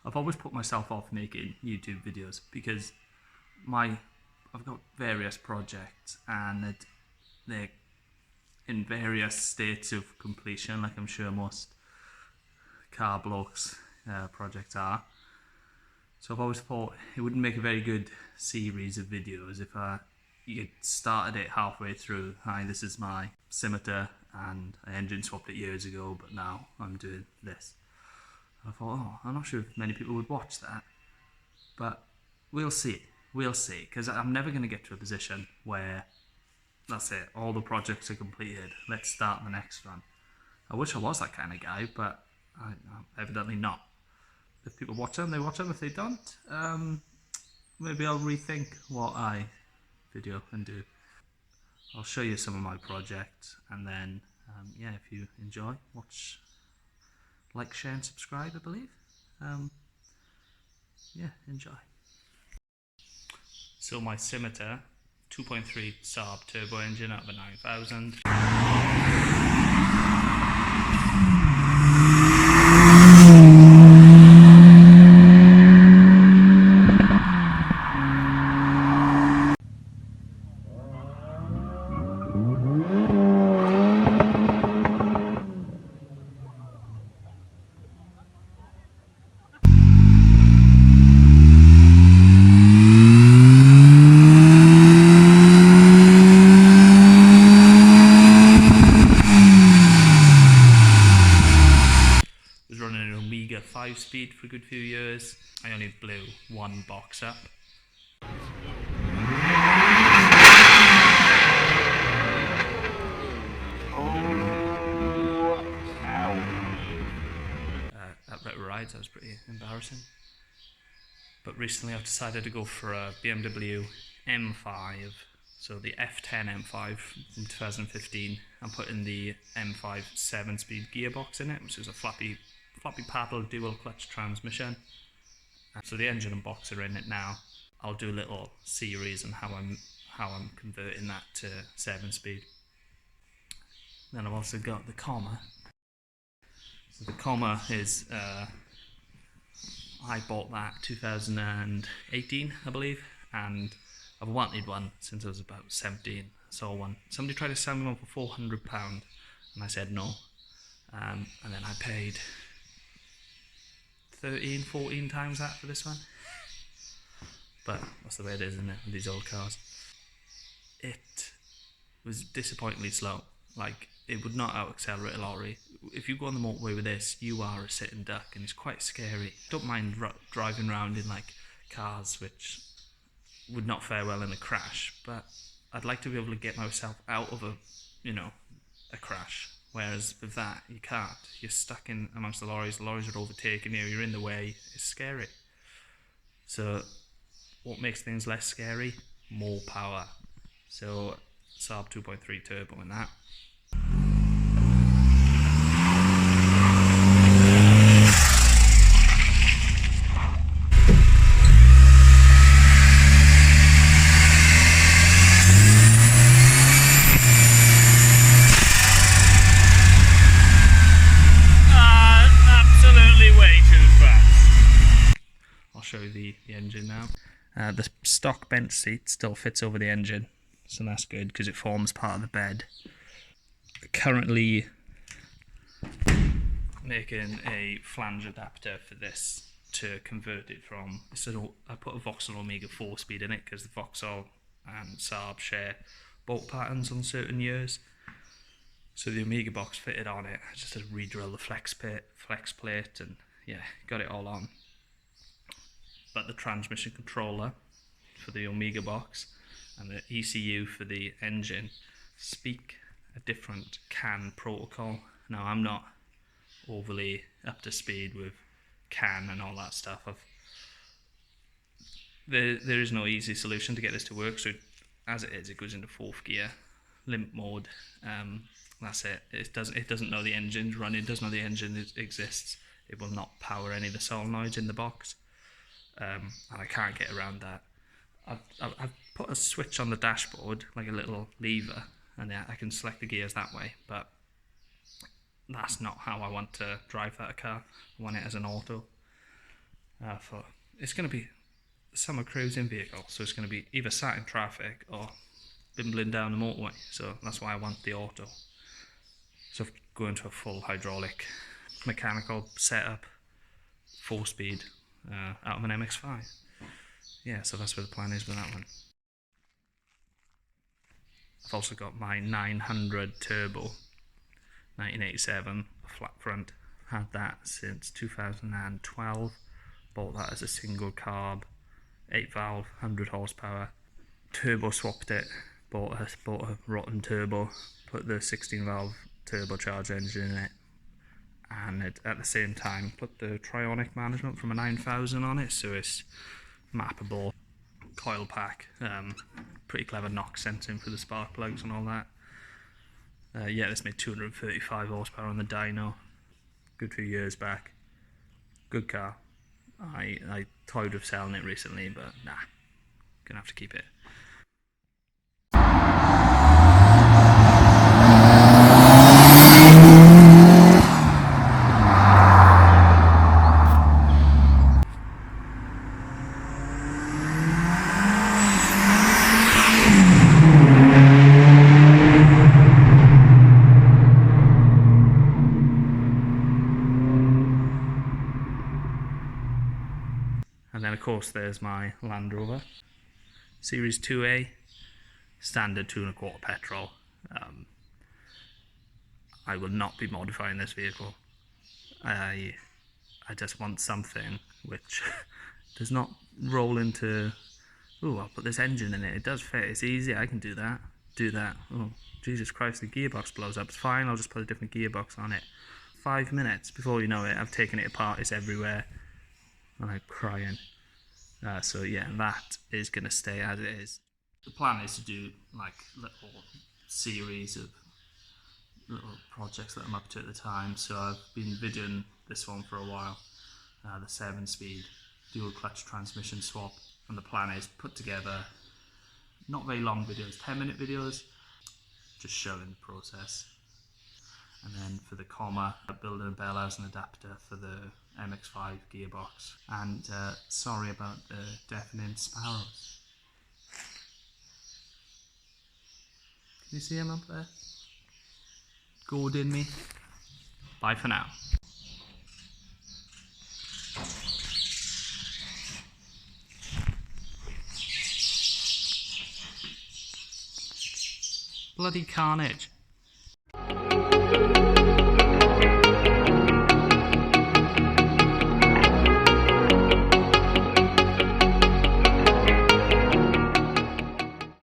I've always put myself off making YouTube videos because I've got various projects and they're in various states of completion, like I'm sure most car blocks projects are. So I've always thought it wouldn't make a very good series of videos if you started it halfway through. Hi, this is my Scimitar and I engine swapped it years ago, but now I'm doing this. I thought, I'm not sure if many people would watch that, but we'll see. We'll see, because I'm never going to get to a position where that's it, all the projects are completed, let's start the next one. I wish I was that kind of guy, but I'm evidently not. If people watch them, they watch them. If they don't, maybe I'll rethink what I video and do. I'll show you some of my projects, and then yeah, if you enjoy, watch, like, share and subscribe, I believe. Yeah, enjoy. So my Scimitar 2.3 Saab turbo engine out of a 9000. Running an Omega 5-speed for a good few years. I only blew one box up. At rides, that was pretty embarrassing. But recently I've decided to go for a BMW M5. So the F10 M5 from 2015. I'm putting the M5 7-speed gearbox in it, which is a floppy paddle dual clutch transmission. So the engine and box are in it now. I'll do a little series on how I'm converting that to 7-speed. Then I've also got the Commaero. So the Commaero is I bought that 2018, I believe, and I've wanted one since I was about 17. I saw one. Somebody tried to sell me one for £400, and I said no. And then I paid 13, 14 times that for this one. But that's the way it is, isn't it, with these old cars. It was disappointingly slow. Like, it would not out-accelerate a lorry. If you go on the motorway with this, you are a sitting duck, and it's quite scary. Don't mind driving around in, like, cars which would not fare well in a crash, but I'd like to be able to get myself out of a crash. Whereas with that, you can't. You're stuck in amongst the lorries are overtaking you, you're in the way, it's scary. So what makes things less scary? More power. So Saab 2.3 turbo in that. Show you the engine now. The stock bench seat still fits over the engine, so that's good because it forms part of the bed. Currently making a flange adapter for this to convert it from, so I put a Vauxhall Omega 4-speed in it because the Vauxhall and Saab share bolt patterns on certain years. So the Omega box fitted on it. I just had to re-drill the flex plate and yeah, got it all on. But the transmission controller for the Omega box and the ECU for the engine speak a different CAN protocol. Now, I'm not overly up to speed with CAN and all that stuff. There is no easy solution to get this to work, so as it is, it goes into 4th gear, limp mode. That's it. It doesn't know the engine's running, it doesn't know the engine exists. It will not power any of the solenoids in the box. And I can't get around that. I've put a switch on the dashboard, like a little lever, and I can select the gears that way, but that's not how I want to drive that car. I want it as an auto. It's going to be a summer cruising vehicle, so it's going to be either sat in traffic or bimbling down the motorway, so that's why I want the auto. So go into a full hydraulic mechanical setup, 4-speed, out of an MX-5. Yeah, so that's where the plan is with that one. I've also got my 900 Turbo, 1987, flat front. Had that since 2012. Bought that as a single carb, 8 valve, 100 horsepower. Turbo swapped it, bought a rotten turbo, put the 16 valve turbocharged engine in it, and at the same time put the Trionic management from a 9000 on it, so it's mappable, coil pack, pretty clever knock sensing for the spark plugs and all that. Yeah, this made 235 horsepower on the dyno, good few years back. Good car. I toyed with selling it recently, but nah, gonna have to keep it. And then of course there's my Land Rover Series 2A, standard 2.25 petrol. I will not be modifying this vehicle. I just want something which does not roll into, oh, I'll put this engine in it, it does fit, it's easy, I can do that. Oh, Jesus Christ, the gearbox blows up, it's fine, I'll just put a different gearbox on it. 5 minutes, before you know it, I've taken it apart, it's everywhere, and I'm crying. So yeah, that is going to stay as it is. The plan is to do like little series of little projects that I'm up to at the time. So I've been videoing this one for a while, the 7-speed dual clutch transmission swap, and the plan is put together not very long videos, 10-minute videos, just showing the process. And then for the comma, building a bell housing adapter for the MX-5 gearbox. And sorry about the deafening sparrows. Can you see them up there? Goading me. Bye for now. Bloody carnage.